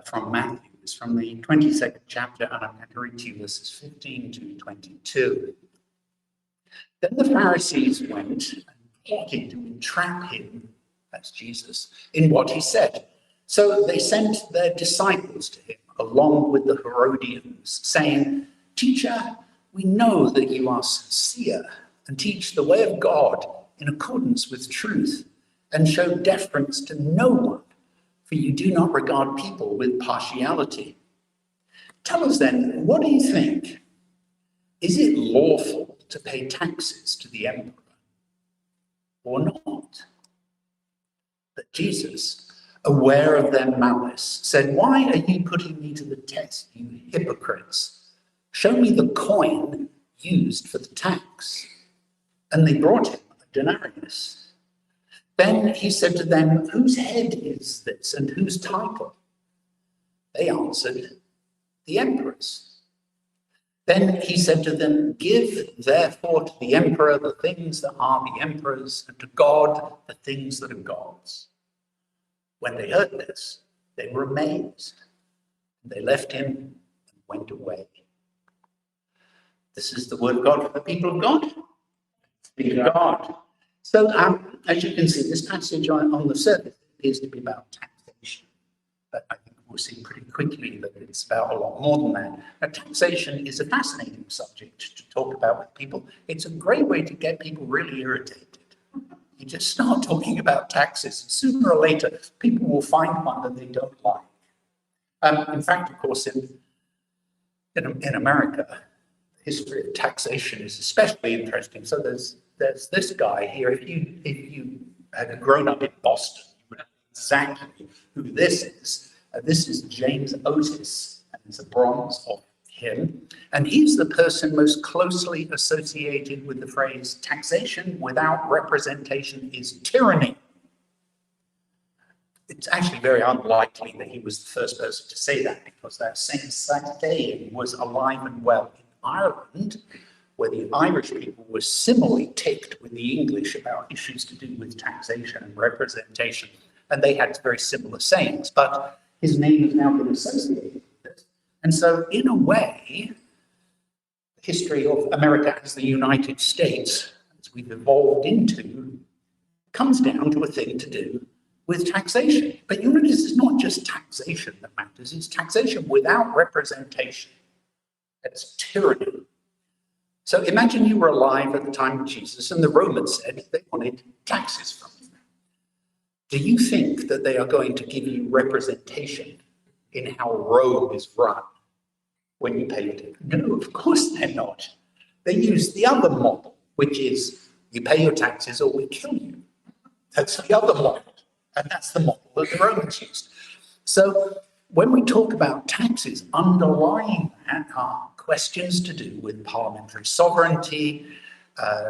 from Matthew. It's from the 22nd chapter, and I'm going to read to you verses 15 to 22. Then the Pharisees went and plotted to entrap him, that's Jesus, in what he said. So they sent their disciples to him, along with the Herodians, saying, "Teacher, we know that you are sincere and teach the way of God in accordance with truth, and show deference to no one, for you do not regard people with partiality. Tell us then, what do you think? Is it lawful to pay taxes to the emperor or not?" But Jesus, aware of their malice, said, "Why are you putting me to the test, you hypocrites? Show me the coin used for the tax." And they brought him a denarius. Then he said to them, "Whose head is this and whose title?" They answered, "The emperor's." Then he said to them, "Give therefore to the emperor the things that are the emperor's, and to God the things that are God's." When they heard this, they were amazed. They left him and went away. This is the word of God for the people of God. Speak of God. So, as you can see, this passage on the surface appears to be about taxation. But I think we'll see pretty quickly that it's about a lot more than that. Now, taxation is a fascinating subject to talk about with people. It's a great way to get people really irritated. You just start talking about taxes, and sooner or later, people will find one that they don't like. In fact, of course, in America, the history of taxation is especially interesting. So there's this guy here. If you had grown up in Boston, you would know exactly who this is. This is James Otis, and it's a bronze of him. And he's the person most closely associated with the phrase "taxation without representation is tyranny." It's actually very unlikely that he was the first person to say that, because that same saying was alive and well in Ireland, where the Irish people were similarly ticked with the English about issues to do with taxation and representation, and they had very similar sayings, but his name has now been associated with it. And so, in a way, the history of America as the United States, as we've evolved into, comes down to a thing to do with taxation. But you notice it's not just taxation that matters, it's taxation without representation. That's tyranny. So imagine you were alive at the time of Jesus and the Romans said they wanted taxes from you. Do you think that they are going to give you representation in how Rome is run when you pay it? No, of course they're not. They use the other model, which is you pay your taxes or we kill you. That's the other model. And that's the model that the Romans used. So when we talk about taxes, underlying that are questions to do with parliamentary sovereignty,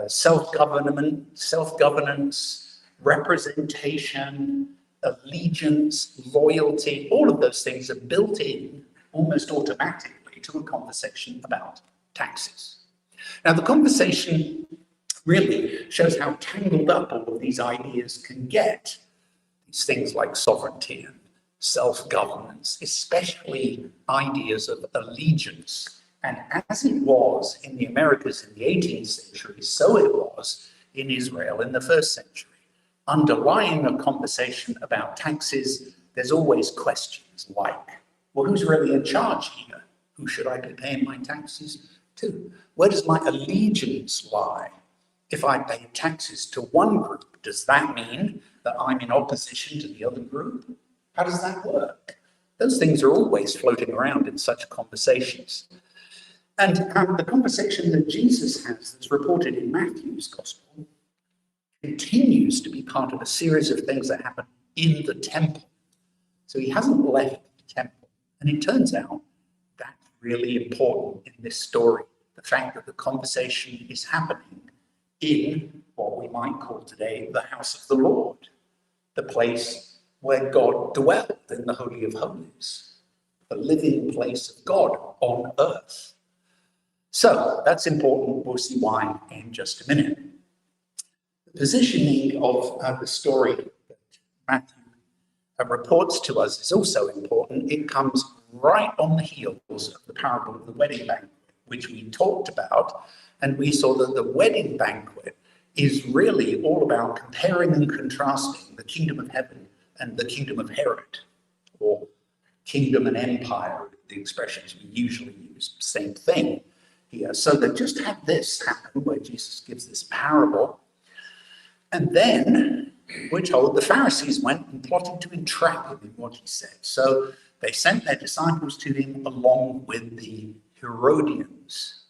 self-governance, representation, allegiance, loyalty. All of those things are built in almost automatically to a conversation about taxes. Now, the conversation really shows how tangled up all of these ideas can get. These things like sovereignty and self-governance, especially ideas of allegiance. And as it was in the Americas in the 18th century, so it was in Israel in the 1st century. Underlying a conversation about taxes, there's always questions like, well, who's really in charge here? Who should I be paying my taxes to? Where does my allegiance lie? If I pay taxes to one group, does that mean that I'm in opposition to the other group? How does that work? Those things are always floating around in such conversations. And the conversation that Jesus has that's reported in Matthew's Gospel continues to be part of a series of things that happen in the temple. So he hasn't left the temple. And it turns out that's really important in this story. The fact that the conversation is happening in what we might call today the house of the Lord, the place where God dwelled in the Holy of Holies, the living place of God on earth. So that's important. We'll see why in just a minute. The positioning of the story that Matthew reports to us is also important. It comes right on the heels of the parable of the wedding banquet, which we talked about, and we saw that the wedding banquet is really all about comparing and contrasting the kingdom of heaven and the kingdom of Herod, or kingdom and empire, the expressions we usually use, same thing here. So they just had this happen where Jesus gives this parable, and then we're told the Pharisees went and plotted to entrap him in what he said. So they sent their disciples to him along with the Herodians.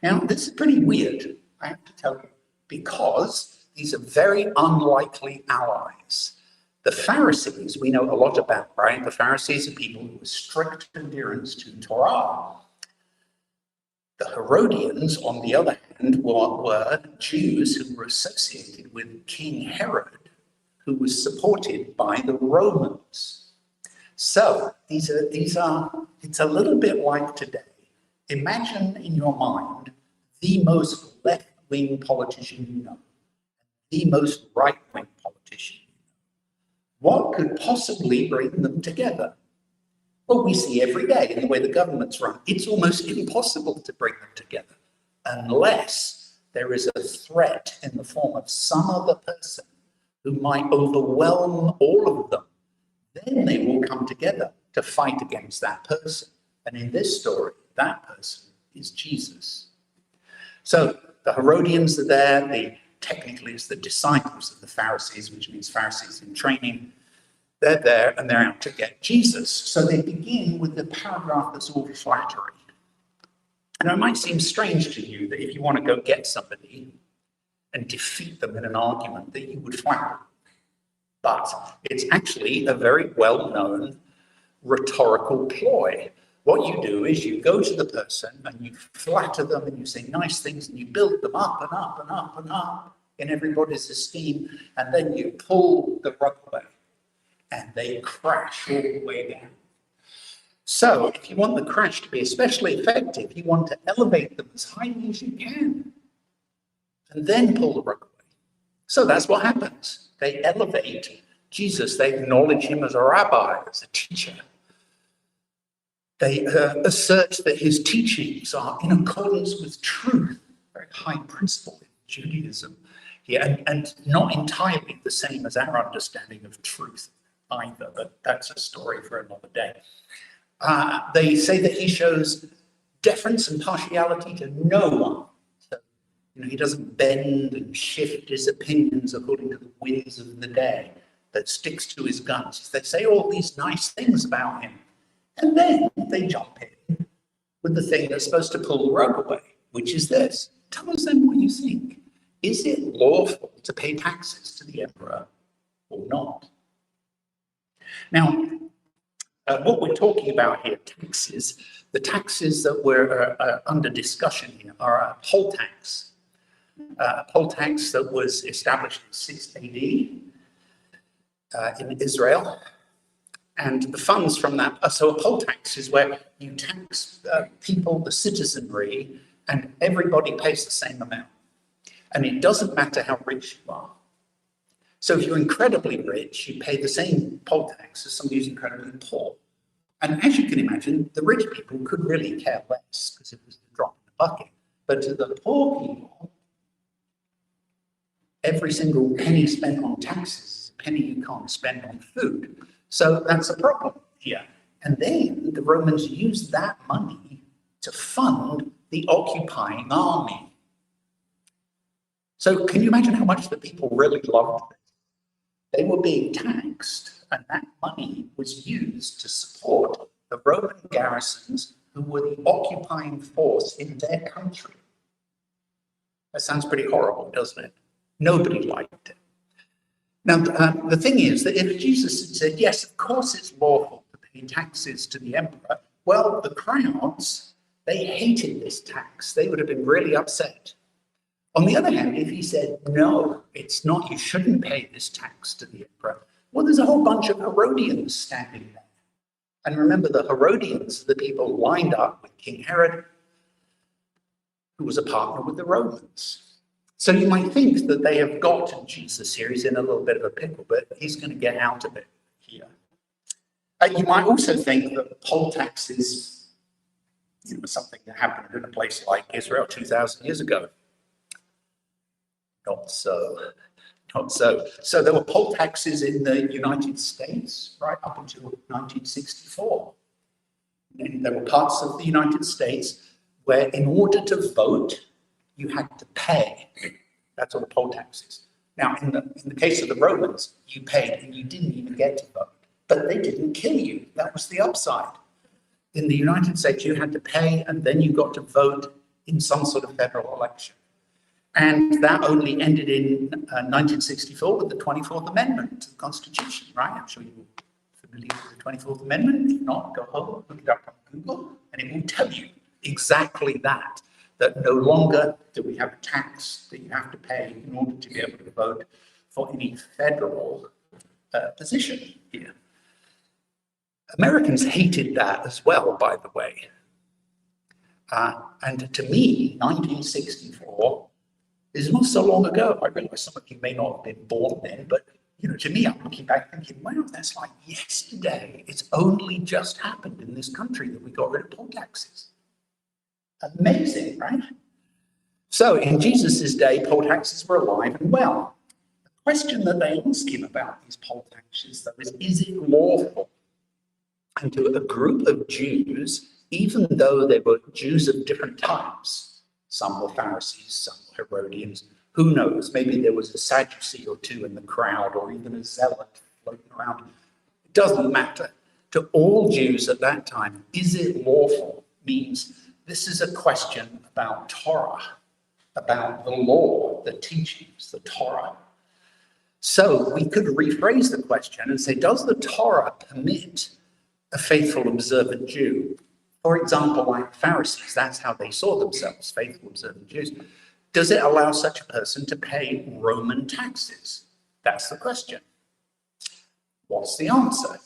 Now, this is pretty weird, I have to tell you, because these are very unlikely allies. The Pharisees, we know a lot about, right? The Pharisees are people who were strict adherents to Torah. The Herodians, on the other hand, were Jews who were associated with King Herod, who was supported by the Romans. So these are, it's a little bit like today. Imagine in your mind the most left-wing politician you know, the most right-wing politician you know. What could possibly bring them together? Well, we see every day in the way the government's run, it's almost impossible to bring them together unless there is a threat in the form of some other person who might overwhelm all of them. Then they will come together to fight against that person. And in this story, that person is Jesus. So the Herodians are there. Technically, it's the disciples of the Pharisees, which means Pharisees in training. They're there and they're out to get Jesus. So they begin with the paragraph that's all flattery. And it might seem strange to you that if you want to go get somebody and defeat them in an argument, that you would flatter. But it's actually a very well-known rhetorical ploy. What you do is you go to the person and you flatter them and you say nice things and you build them up and up and up and up in everybody's esteem, and then you pull the rug away and they crash all the way down. So if you want the crash to be especially effective, you want to elevate them as highly as you can and then pull the rug away. So that's what happens. They elevate Jesus. They acknowledge him as a rabbi, as a teacher. They assert that his teachings are in accordance with truth, very high principle in Judaism here, and not entirely the same as our understanding of truth either, but that's a story for another day. They say that he shows deference and partiality to no one. So, he doesn't bend and shift his opinions according to the winds of the day, that sticks to his guns. They say all these nice things about him. And then they jump in with the thing that's supposed to pull the rug away, which is this. Tell us then what you think. Is it lawful to pay taxes to the emperor or not? Now, what we're talking about here, taxes, the taxes that were under discussion here are a poll tax. A poll tax that was established in 6 AD in Israel. And the funds from that, so a poll tax is where you tax people, the citizenry, and everybody pays the same amount. And it doesn't matter how rich you are. So if you're incredibly rich, you pay the same poll tax as somebody who's incredibly poor. And as you can imagine, the rich people could really care less because it was a drop in the bucket. But to the poor people, every single penny spent on taxes is a penny you can't spend on food. So that's a problem here. And then the Romans used that money to fund the occupying army. So can you imagine how much the people really loved this? They were being taxed, and that money was used to support the Roman garrisons who were the occupying force in their country. That sounds pretty horrible, doesn't it? Nobody liked it. Now, the thing is that if Jesus had said, yes, of course it's lawful to pay taxes to the emperor, well, the crowds, they hated this tax. They would have been really upset. On the other hand, if he said, no, it's not, you shouldn't pay this tax to the emperor, well, there's a whole bunch of Herodians standing there. And remember, the Herodians, the people lined up with King Herod, who was a partner with the Romans. So you might think that they have got Jesus here. He's in a little bit of a pickle, but he's going to get out of it here. You might also think that poll taxes was something that happened in a place like Israel 2,000 years ago. Not so. Not so. So there were poll taxes in the United States right up until 1964. And there were parts of the United States where in order to vote, you had to pay. That's what a poll tax is. Now, in the case of the Romans, you paid and you didn't even get to vote. But they didn't kill you. That was the upside. In the United States, you had to pay and then you got to vote in some sort of federal election. And that only ended in 1964 with the 24th Amendment to the Constitution, right? I'm sure you're familiar with the 24th Amendment. If not, go home, look it up on Google, and it will tell you exactly that no longer do we have a tax that you have to pay in order to be able to vote for any federal position here. Americans hated that as well, by the way. And to me, 1964 is not so long ago. I realize some of you may not have been born then, but to me, I'm looking back thinking, wow, that's like yesterday. It's only just happened in this country that we got rid of poll taxes. Amazing, right? So in Jesus' day, poll taxes were alive and well. The question that they ask him about these poll taxes, though, is it lawful? And to a group of Jews, even though they were Jews of different types, some were Pharisees, some were Herodians, who knows, maybe there was a Sadducee or two in the crowd, or even a zealot floating around. It doesn't matter. To all Jews at that time, is it lawful? Means this is a question about Torah, about the law, the teachings, the Torah. So we could rephrase the question and say, does the Torah permit a faithful, observant Jew? For example, like Pharisees, that's how they saw themselves, faithful, observant Jews. Does it allow such a person to pay Roman taxes? That's the question. What's the answer?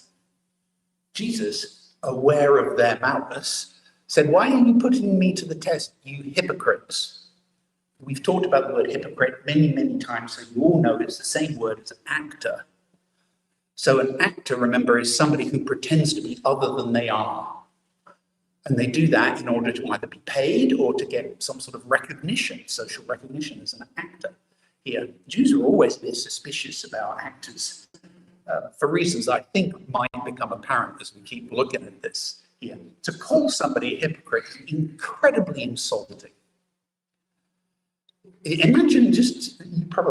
Jesus, aware of their malice, said, why are you putting me to the test, you hypocrites? We've talked about the word hypocrite many, many times, so you all know it's the same word as actor. So an actor, remember, is somebody who pretends to be other than they are. And they do that in order to either be paid or to get some sort of recognition, social recognition as an actor. Here, Jews are always a bit suspicious about actors for reasons I think might become apparent as we keep looking at this here. To call somebody a hypocrite is incredibly insulting. Imagine just, you probably